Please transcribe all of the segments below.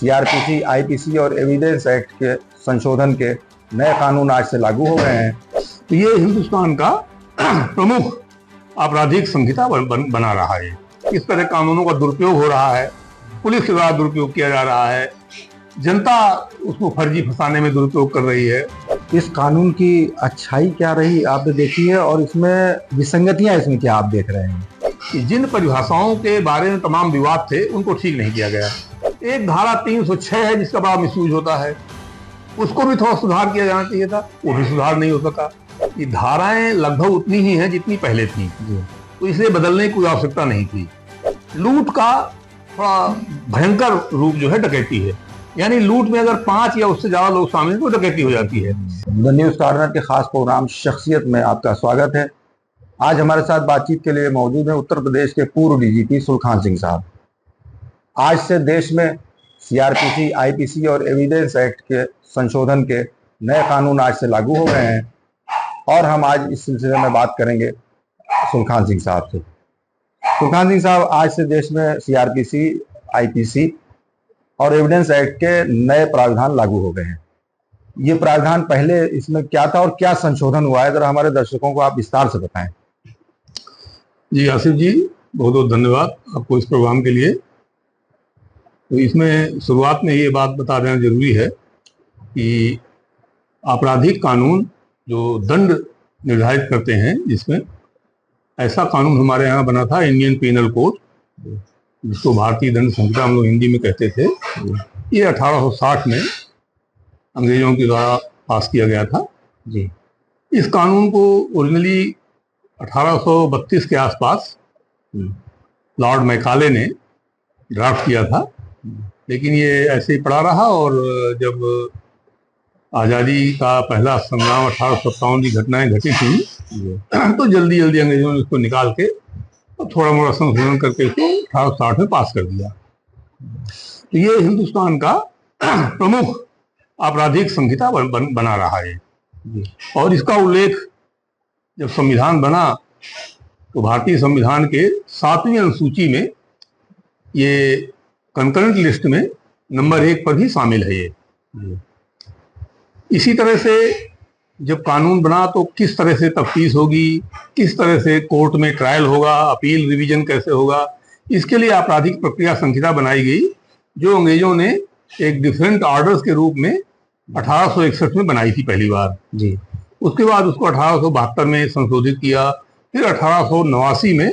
CrPC, IPC और evidence act के संशोधन के नए कानून आज से लागू हो गए हैं। तो ये हिंदुस्तान का प्रमुख आपराधिक संहिता बना रहा है। इस तरह कानूनों का दुरुपयोग हो रहा है, पुलिस के द्वारा दुरुपयोग किया जा रहा है, जनता उसको फर्जी फंसाने में दुरुपयोग कर रही है। इस कानून की अच्छाई क्या रही आपने देखी है और इसमें विसंगतियां इसमें क्या आप देख रहे हैं? जिन परिभाषाओं के बारे में तमाम विवाद थे उनको ठीक नहीं किया गया। एक धारा 306 है जिसका बड़ा मिसयूज होता है, उसको भी थोड़ा सुधार किया जाना चाहिए था, वो भी सुधार नहीं हो सका। ये धाराएं लगभग उतनी ही हैं जितनी पहले थी, तो इसे बदलने की कोई आवश्यकता नहीं थी। लूट का थोड़ा भयंकर रूप जो है डकैती है, यानी लूट में अगर 5 या उससे ज्यादा लोग शामिल तो डकैती हो जाती है। द न्यूज कॉर्नर के खास प्रोग्राम शख्सियत में आपका स्वागत है। आज हमारे साथ बातचीत के लिए मौजूद है उत्तर प्रदेश के पूर्व डीजीपी सुलखान सिंह साहब। आज से देश में सीआरपीसी, आईपीसी और एविडेंस एक्ट के संशोधन के नए कानून आज से लागू हो गए हैं और हम आज इस सिलसिले में बात करेंगे सुलखान सिंह साहब से। सुलखान सिंह साहब, आज से देश में सीआरपीसी, आईपीसी और एविडेंस एक्ट के नए प्रावधान लागू हो गए हैं। ये प्रावधान पहले इसमें क्या था और क्या संशोधन हुआ है, जरा हमारे दर्शकों को आप विस्तार से बताएं। जी आसिफ जी, बहुत बहुत धन्यवाद आपको इस प्रोग्राम के लिए। तो इसमें शुरुआत में ये बात बता देना जरूरी है कि आपराधिक कानून जो दंड निर्धारित करते हैं, जिसमें ऐसा कानून हमारे यहाँ बना था इंडियन पीनल कोड, जिसको भारतीय दंड संहिता हम लोग हिंदी में कहते थे। ये 1860 में अंग्रेजों के द्वारा पास किया गया था जी। इस कानून को ओरिजिनली 1832 के आसपास लॉर्ड मैकाले ने ड्राफ्ट किया था, लेकिन ये ऐसे ही पड़ा रहा और जब आज़ादी का पहला संग्राम 1857 की घटनाएं घटी थी तो जल्दी जल्दी अंग्रेजों ने उसको निकाल के और थोड़ा मोड़ा संशोधन करके इसको 1860 में पास कर दिया। तो ये हिंदुस्तान का प्रमुख आपराधिक संहिता बना रहा है और इसका उल्लेख जब संविधान बना तो भारतीय संविधान के 7वीं अनुसूची में ये कंकरेंट लिस्ट में नंबर 1 पर ही शामिल है ये। इसी तरह से जब कानून बना तो किस तरह से तफ्तीश होगी, किस तरह से कोर्ट में ट्रायल होगा, अपील रिवीजन कैसे होगा, इसके लिए आपराधिक प्रक्रिया संहिता बनाई गई, जो अंग्रेजों ने एक डिफरेंट ऑर्डर्स के रूप में 1861 में बनाई थी पहली बार जी। उसके बाद उसको 1872 में संशोधित किया, फिर 1889 में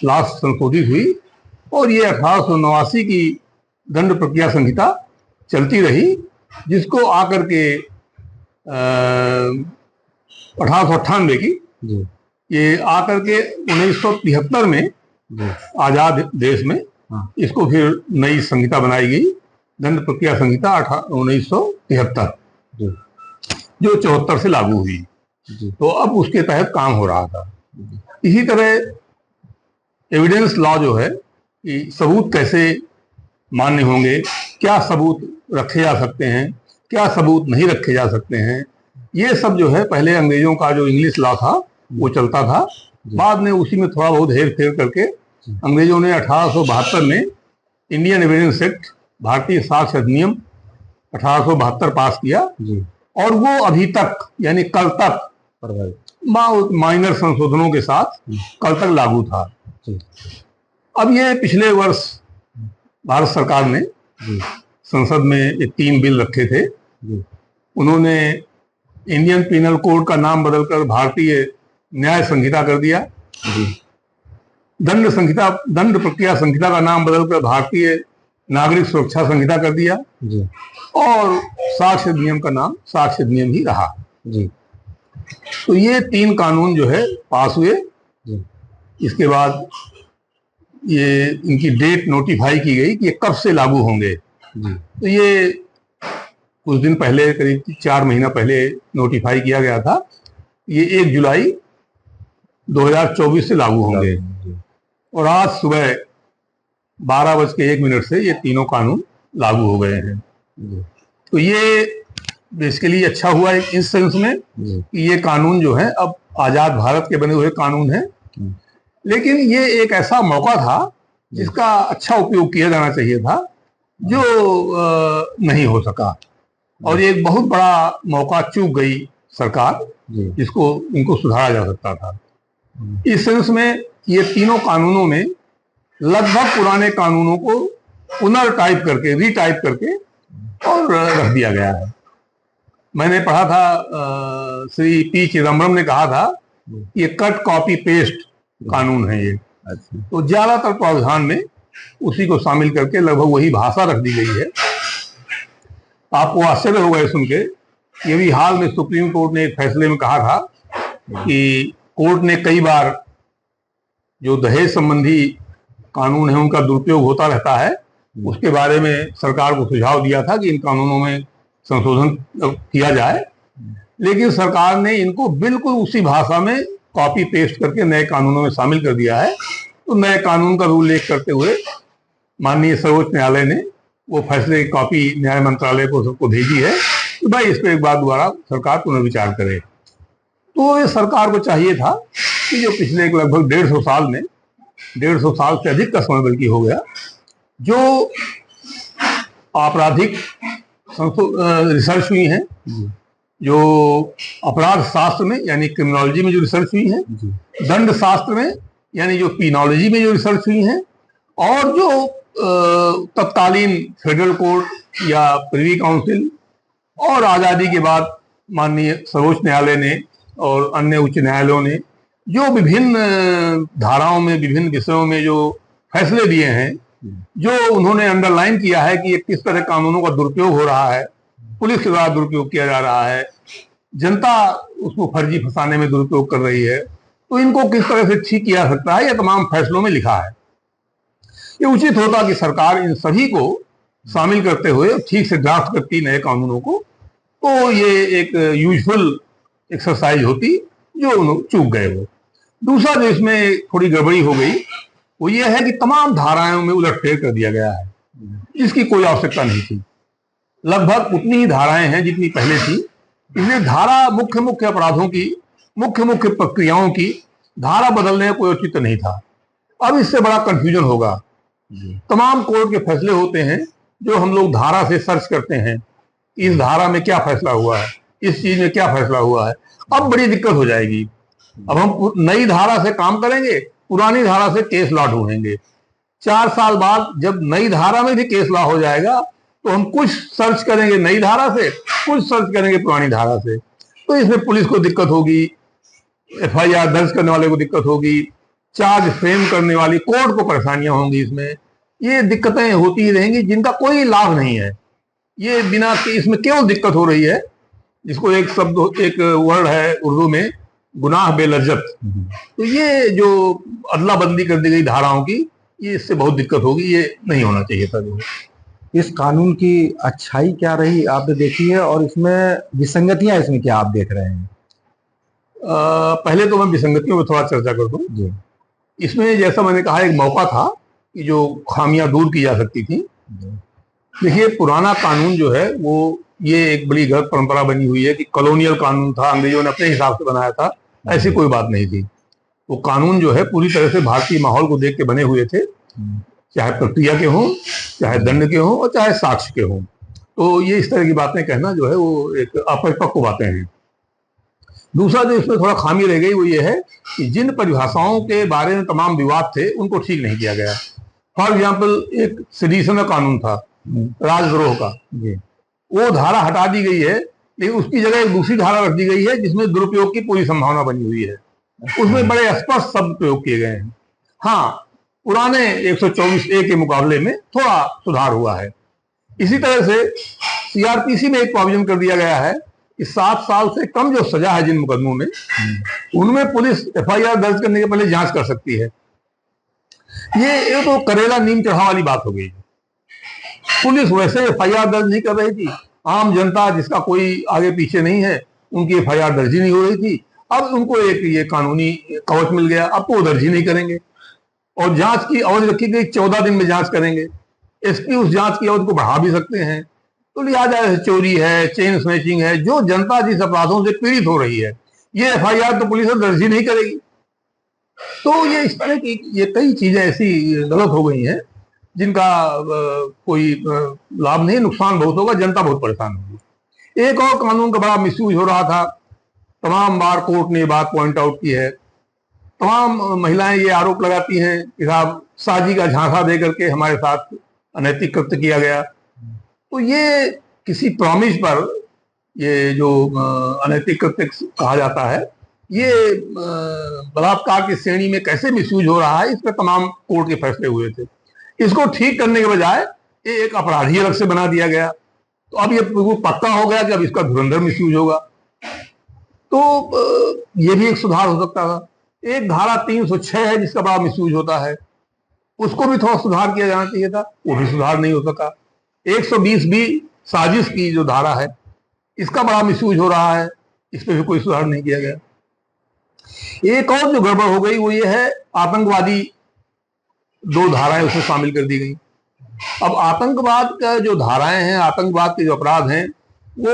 लास्ट संशोधित हुई और ये 1889 की दंड प्रक्रिया संहिता चलती रही, जिसको आकर के 1898 की जी। ये आकर के 1973 में आजाद देश में इसको फिर नई संहिता बनाई गई, दंड प्रक्रिया संहिता 1973 जो 74 से लागू हुई जी। तो अब उसके तहत काम हो रहा था। इसी तरह एविडेंस लॉ जो है कि सबूत कैसे मान्य होंगे, क्या सबूत रखे जा सकते हैं, क्या सबूत नहीं रखे जा सकते हैं, ये सब जो है पहले अंग्रेजों का जो इंग्लिश लॉ था वो चलता था। बाद में उसी में थोड़ा बहुत हेर फेर करके अंग्रेजों ने 1872 में इंडियन एविडेंस एक्ट, भारतीय साक्ष्य अधिनियम 1872 पास किया जी। और वो अभी तक यानी कल तक माइनर संशोधनों के साथ कल तक लागू था जी। अब ये पिछले वर्ष भारत सरकार ने संसद में 3 बिल रखे थे जी। उन्होंने इंडियन पीनल कोड का नाम बदलकर भारतीय न्याय संहिता कर दिया जी। दंड प्रक्रिया संहिता का नाम बदलकर भारतीय नागरिक सुरक्षा संहिता कर दिया जी। और साक्ष्य अधिनियम का नाम साक्ष्य अधिनियम ही रहा जी। तो ये 3 कानून जो है पास हुए जी। इसके बाद ये इनकी डेट नोटिफाई की गई कि ये कब से लागू होंगे जी। तो ये कुछ दिन पहले, करीब 4 महीना पहले नोटिफाई किया गया था। ये 1 जुलाई 2024 से लागू होंगे और आज सुबह 12:01 से ये तीनों कानून लागू हो गए हैं। तो ये बेसिकली अच्छा हुआ इस सेंस में कि ये कानून जो है अब आजाद भारत के बने हुए कानून हैं, लेकिन ये एक ऐसा मौका था जिसका अच्छा उपयोग किया जाना चाहिए था। जो नहीं हो सका, और ये एक बहुत बड़ा मौका चूक गई सरकार, जिसको इनको सुधारा जा सकता था। इस सेंस में ये तीनों कानूनों में लगभग पुराने कानूनों को पुनर्टाइप करके, रीटाइप करके और रख दिया गया है। मैंने पढ़ा था, श्री पी चिदम्बरम ने कहा था ये कट कॉपी पेस्ट कानून है ये। तो ज्यादातर प्रावधान में उसी को शामिल करके लगभग वही भाषा रख दी गई है। आपको आश्चर्य होगा ये सुन के, ये भी हाल में सुप्रीम कोर्ट ने एक फैसले में कहा था कि कोर्ट ने कई बार जो दहेज संबंधी कानून है उनका दुरुपयोग होता रहता है, उसके बारे में सरकार को सुझाव दिया था कि इन कानूनों में संशोधन किया जाए, लेकिन सरकार ने इनको बिल्कुल उसी भाषा में कॉपी पेस्ट करके नए कानूनों में शामिल कर दिया है। तो नए कानून का उल्लेख करते हुए माननीय सर्वोच्च न्यायालय ने वो फैसले की कॉपी न्याय मंत्रालय को सबको भेजी है कि भाई इस पर एक बार दोबारा सरकार पुनर्विचार करे। तो ये सरकार को चाहिए था कि जो पिछले लगभग 150 साल में, 150 साल से अधिक का समय बल्कि हो गया, जो आपराधिक रिसर्च हुई है, जो अपराध शास्त्र में यानी क्रिमिनोलॉजी में जो रिसर्च हुई है, दंड शास्त्र में यानी जो पीनोलॉजी में जो रिसर्च हुई है, और जो तत्कालीन फेडरल कोर्ट या प्रिवी काउंसिल और आज़ादी के बाद माननीय सर्वोच्च न्यायालय ने और अन्य उच्च न्यायालयों ने जो विभिन्न धाराओं में, विभिन्न विषयों में जो फैसले दिए हैं, जो उन्होंने अंडरलाइन किया है कि किस तरह कानूनों का दुरुपयोग हो रहा है, पुलिस के द्वारा दुरुपयोग किया जा रहा है, जनता उसको फर्जी फंसाने में दुरुपयोग कर रही है, तो इनको किस तरह से ठीक किया जा सकता है, यह तमाम फैसलों में लिखा है। ये उचित होता कि सरकार इन सभी को शामिल करते हुए ठीक से ड्राफ्ट करती नए कानूनों को, तो ये एक यूजफुल एक्सरसाइज होती, जो चूक गए वो। दूसरा जो इसमें थोड़ी गड़बड़ी हो गई वो ये है कि तमाम धाराओं में उलटफेर कर दिया गया है, जिसकी कोई आवश्यकता नहीं थी। लगभग उतनी ही धाराएं हैं जितनी पहले थी, इसलिए धारा मुख्य मुख्य अपराधों की, मुख्य मुख्य प्रक्रियाओं की धारा बदलने का कोई औचित्य नहीं था। अब इससे बड़ा कंफ्यूजन होगा। तमाम कोर्ट के फैसले होते हैं जो हम लोग धारा से सर्च करते हैं, इस धारा में क्या फैसला हुआ है, इस चीज में क्या फैसला हुआ है। अब बड़ी दिक्कत हो जाएगी। अब हम नई धारा से काम करेंगे, पुरानी धारा से केस लॉ ढूंढेंगे। 4 साल बाद जब नई धारा में भी केस लॉ हो जाएगा तो हम कुछ सर्च करेंगे नई धारा से, कुछ सर्च करेंगे पुरानी धारा से। तो इसमें पुलिस को दिक्कत होगी, एफआईआर दर्ज करने वाले को दिक्कत होगी, चार्ज फ्रेम करने वाली कोर्ट को परेशानियां होंगी। इसमें ये दिक्कतें होती ही रहेंगी जिनका कोई लाभ नहीं है। ये बिना, इसमें केवल दिक्कत हो रही है, जिसको एक शब्द, एक वर्ड है उर्दू में, गुनाह बेलज्जत। तो ये जो अदला बदली कर दी गई धाराओं की, ये इससे बहुत दिक्कत होगी, ये नहीं होना चाहिए था। जो इस कानून की अच्छाई क्या रही आपने देखी है, और इसमें विसंगतियां इसमें क्या आप देख रहे हैं? पहले तो मैं विसंगतियों में थोड़ा चर्चा कर दूं। जी। इसमें जैसा मैंने कहा एक मौका था कि जो खामियां दूर की जा सकती थी। देखिए, पुराना कानून जो है वो ये एक बड़ी गलत परंपरा बनी हुई है कि कॉलोनियल कानून था, अंग्रेजों ने अपने हिसाब से बनाया था। ऐसी कोई बात नहीं थी। वो कानून जो है पूरी तरह से भारतीय माहौल को देख के बने हुए थे, चाहे प्रक्रिया के हों, चाहे दंड के हों, और चाहे साक्ष्य के हों। तो ये इस तरह की बातें कहना जो है वो एक अपरिपक्व बातें हैं। दूसरा जो इसमें थोड़ा खामी रह गई वो ये है कि जिन परिभाषाओं के बारे में तमाम विवाद थे उनको ठीक नहीं किया गया। फॉर एग्जाम्पल, एक सेडिशन कानून था राजद्रोह का, वो धारा हटा दी गई है, लेकिन उसकी जगह एक दूसरी धारा रख दी गई है जिसमें दुरुपयोग की पूरी संभावना बनी हुई है। उसमें बड़े स्पष्ट शब्द प्रयोग किए गए हैं। हाँ, पुराने 124A के मुकाबले में थोड़ा सुधार हुआ है। इसी तरह से सीआरपीसी में एक प्रोविजन कर दिया गया है कि 7 साल से कम जो सजा है जिन मुकदमों में, उनमें पुलिस एफआईआर दर्ज करने के पहले जांच कर सकती है। ये तो करेला नीम चढ़ा वाली बात हो गई। पुलिस वैसे एफआईआर दर्ज नहीं कर रही थी, आम जनता जिसका कोई आगे पीछे नहीं है उनकी एफआईआर दर्ज ही नहीं हो रही थी। अब उनको एक ये कानूनी कवच मिल गया, अब तो वो दर्ज ही नहीं करेंगे। और जांच की अवधि रखी गई 14 दिन में जांच करेंगे। एसपी उस जांच की अवधि को बढ़ा भी सकते हैं। तो लिहाजा चोरी है, चेन स्नैचिंग है, जो जनता जिस अपराधों से पीड़ित हो रही है, ये एफआईआर तो पुलिस दर्ज ही नहीं करेगी। तो ये इस तरह की ये कई चीजें ऐसी गलत हो गई हैं जिनका कोई लाभ नहीं, नुकसान बहुत होगा, जनता बहुत परेशान होगी। एक और कानून का बड़ा मिसयूज हो रहा था, तमाम बार कोर्ट ने ये बात पॉइंट आउट की है। तमाम महिलाएं ये आरोप लगाती हैं कि साहब साजी का झांसा दे करके हमारे साथ अनैतिक कृत्य किया गया। तो ये किसी प्रॉमिस पर ये जो अनैतिक कृत्य कहा जाता है, ये बलात्कार की श्रेणी में कैसे मिसयूज हो रहा है, इस पर तमाम कोर्ट के फैसले हुए थे। इसको ठीक करने के बजाय ये एक अपराधी अलग से बना दिया गया। तो अब ये पक्का हो गया कि अब इसका धुरंधर मिसयूज होगा। तो ये भी एक सुधार हो सकता था। एक धारा 306 है जिसका बड़ा मिसयूज होता है, उसको भी थोड़ा सुधार किया जाना चाहिए था, वो भी सुधार नहीं हो सका। 120 भी साजिश की जो धारा है, इसका बड़ा मिसयूज हो रहा है, इस पर भी कोई सुधार नहीं किया गया। एक और जो गड़बड़ हो गई वो ये है, आतंकवादी 2 धाराएं उसमें शामिल कर दी गई। अब आतंकवाद का जो धाराएं हैं, आतंकवाद के जो अपराध हैं, वो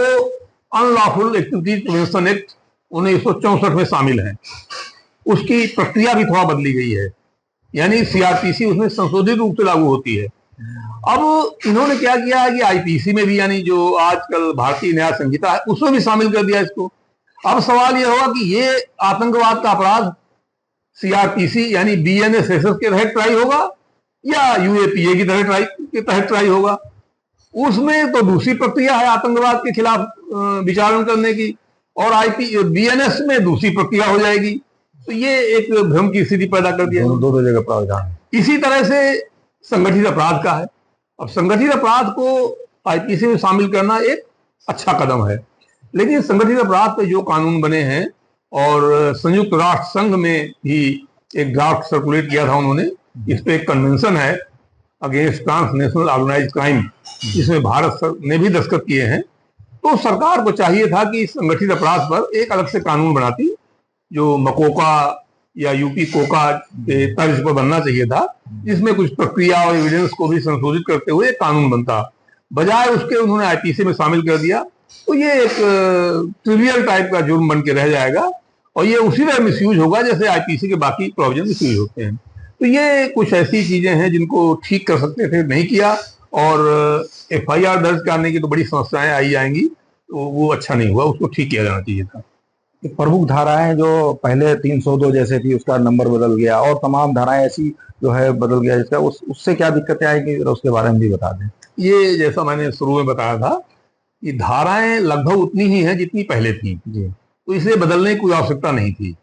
अनलॉफुल एक्टिविटीज प्रिवेंशन एक्ट 1964 में शामिल हैं। उसकी प्रक्रिया भी थोड़ा बदली गई है, यानी सीआरपीसी उसमें संशोधित रूप से लागू होती है। अब इन्होंने क्या किया है कि आईपीसी में भी, यानी जो आजकल भारतीय न्याय संहिता है, उसमें भी शामिल कर दिया इसको। अब सवाल यह होगा कि ये आतंकवाद का अपराध सीआरपीसी यानी बीएनएसएस के तहत ट्राई होगा या यूएपीए की तहत ट्राई होगा। उसमें तो दूसरी प्रक्रिया है आतंकवाद के खिलाफ विचारण करने की, और बीएनएस में दूसरी प्रक्रिया हो जाएगी। तो ये एक भ्रम की स्थिति पैदा कर दिया, दो जगह प्रावधान। इसी तरह से संगठित अपराध का है। अब संगठित अपराध को आईपीसी में शामिल करना एक अच्छा कदम है, लेकिन संगठित अपराध पे जो कानून बने हैं, और संयुक्त राष्ट्र संघ में भी एक ड्राफ्ट सर्कुलेट किया था उन्होंने, इस पे एक कन्वेंशन है अगेंस्ट ट्रांसनेशनल ऑर्गेनाइज्ड क्राइम, जिसमें भारत ने भी दस्तखत किए हैं। तो सरकार को चाहिए था कि संगठित अपराध पर एक अलग से कानून बनाती, जो मकोका या यूपी कोका के तर्ज पर बनना चाहिए था, जिसमें कुछ प्रक्रिया और एविडेंस को भी संशोधित करते हुए कानून बनता। बजाय उसके उन्होंने आईपीसी में शामिल कर दिया। तो ये एक ट्रिवियल टाइप का जुर्म बन के रह जाएगा, और ये उसी तरह मिसयूज होगा जैसे आईपीसी के बाकी प्रोविजन मिसयूज होते हैं। तो ये कुछ ऐसी चीजें हैं जिनको ठीक कर सकते थे, नहीं किया, और एफआईआर दर्ज करने की तो बड़ी समस्याएं आई जाएंगी, तो वो अच्छा नहीं हुआ, उसको ठीक किया जाना चाहिए था। प्रमुख धाराएं जो पहले 302 जैसे थी, उसका नंबर बदल गया, और तमाम धाराएं ऐसी जो है बदल गया, जिसका उससे क्या दिक्कतें आएंगी, उसके बारे में भी बता दें। ये जैसा मैंने शुरू में बताया था, ये धाराएं लगभग उतनी ही हैं जितनी पहले थी जी, तो इसे बदलने की कोई आवश्यकता नहीं थी।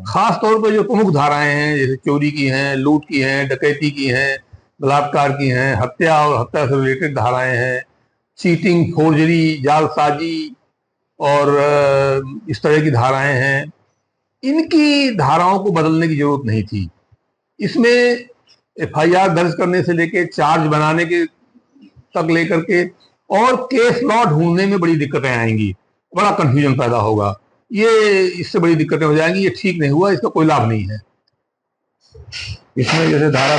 खास तौर पर जो प्रमुख धाराएं हैं, जैसे चोरी की हैं, लूट की हैं, डकैती की हैं, बलात्कार की हैं, हत्या और हत्या से रिलेटेड धाराएं हैं, चीटिंग, फोर्जरी, जालसाजी और इस तरह की धाराएं हैं। इनकी धाराओं को बदलने की जरूरत नहीं थी। इसमें एफआईआर दर्ज करने से लेके चार्ज बनाने के तक लेकर के, और केस लॉ ढूंढने में बड़ी दिक्कतें आएंगी, बड़ा कंफ्यूजन पैदा होगा। ये इससे बड़ी दिक्कतें हो जाएंगी, ये ठीक नहीं हुआ, इसका कोई लाभ नहीं है। इसमें जैसे धारा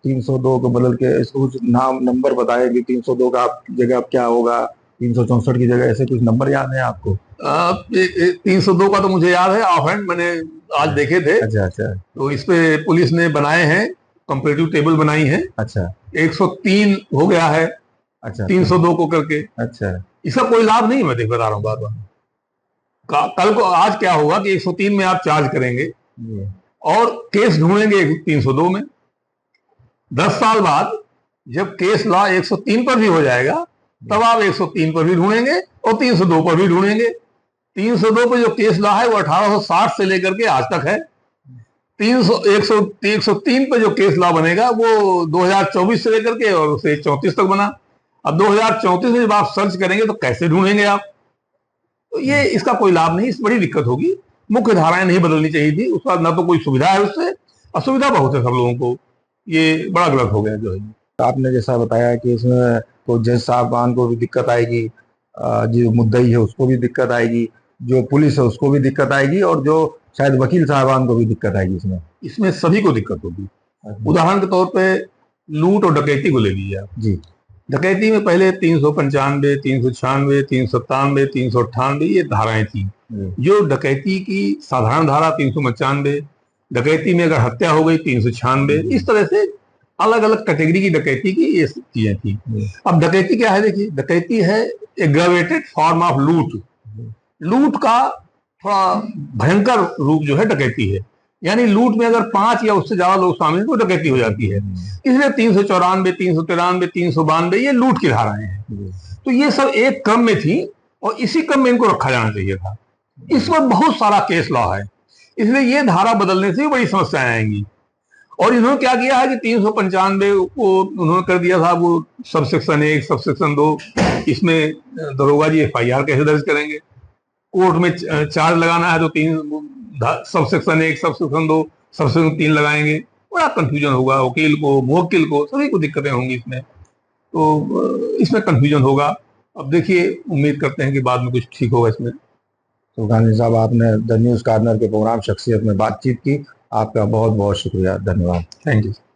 302 को बदल के इसको कुछ नाम नंबर बताए कि 302 का जगह क्या होगा, 364 की जगह, ऐसे कुछ नंबर याद है आपको? 302 का तो मुझे याद है ऑफ हैंड, मैंने आज देखे थे। अच्छा। तो इस पे पुलिस ने बनाए हैं, कंपेरेटिव टेबल बनाई है। अच्छा, 103 हो गया है। अच्छा, 302 को करके। अच्छा, इसका कोई लाभ नहीं, मैं देख बता रहा हूँ बार बार। कल को आज क्या होगा कि 103 में आप चार्ज करेंगे और केस ढूंढेंगे 302 में। 10 साल बाद जब केस लॉ 103 पर भी हो जाएगा, तब आप 103 पर भी ढूंढेंगे और 302 पर भी ढूंढेंगे। 302 पर जो केस लॉ है वो 1860 से लेकर के आज तक है। 103 पर जो केस लॉ बनेगा वो 2024 से लेकर के और उसे 34 तक बना। अब 2034 में जब आप सर्च करेंगे तो कैसे ढूंढेंगे आप? तो ये इसका कोई लाभ नहीं, इस बड़ी दिक्कत होगी। मुख्य धाराएं नहीं बदलनी चाहिए थी, उसका ना तो कोई सुविधा है, उससे असुविधा बहुत है सब लोगों को। ये बड़ा गलत हो गया जो है। आपने जैसा बताया कि इसमें तो जज साहबान को भी दिक्कत आएगी, जो मुद्दई है उसको भी दिक्कत आएगी, जो पुलिस है उसको भी दिक्कत आएगी, और जो शायद वकील साहबान को भी दिक्कत आएगी। इसमें सभी को दिक्कत होगी। उदाहरण के तौर पे लूट और डकैती को ले लीजिए आप जी। डकैती में पहले 395, 396, 397, 398 ये धाराएं थी। जो डकैती की साधारण धारा 395, डकैती में अगर हत्या हो गई 396, इस तरह से अलग अलग कैटेगरी की डकैती की ये चीजें थी। अब डकैती क्या है, देखिए डकैती है एग्रावेटेड फॉर्म ऑफ लूट। लूट का थोड़ा भयंकर रूप जो है डकैती है, यानी लूट में अगर 5 या उससे ज्यादा लोग शामिल हैं तो डकैती हो जाती है। इसलिए 394, 393, 392 ये लूट की धाराएं हैं। तो ये सब एक क्रम में थी और इसी क्रम में इनको रखा जाना चाहिए था। इस पर बहुत सारा केस लॉ है, इसलिए ये धारा बदलने से बड़ी समस्याएं आएंगी। और इन्होंने क्या किया है कि 395 को उन्होंने कर दिया था वो सबसेक्शन 1, सबसेक्शन 2। इसमें दरोगा जी FIR कैसे दर्ज करेंगे? कोर्ट में चार्ज लगाना है तो 3 सबसेक्शन 1, सबसेक्शन 2, सबसेक्शन 3 लगाएंगे। बड़ा कंफ्यूजन होगा, वकील को, मुवक्किल को, सभी को दिक्कतें होंगी इसमें। तो इसमें कंफ्यूजन होगा। अब देखिए, उम्मीद करते हैं कि बाद में कुछ ठीक होगा इसमें। सुल्खान सिंह साहब, आपने द न्यूज़ कॉर्नर के प्रोग्राम शख्सियत में बातचीत की, आपका बहुत बहुत शुक्रिया, धन्यवाद। Thank you.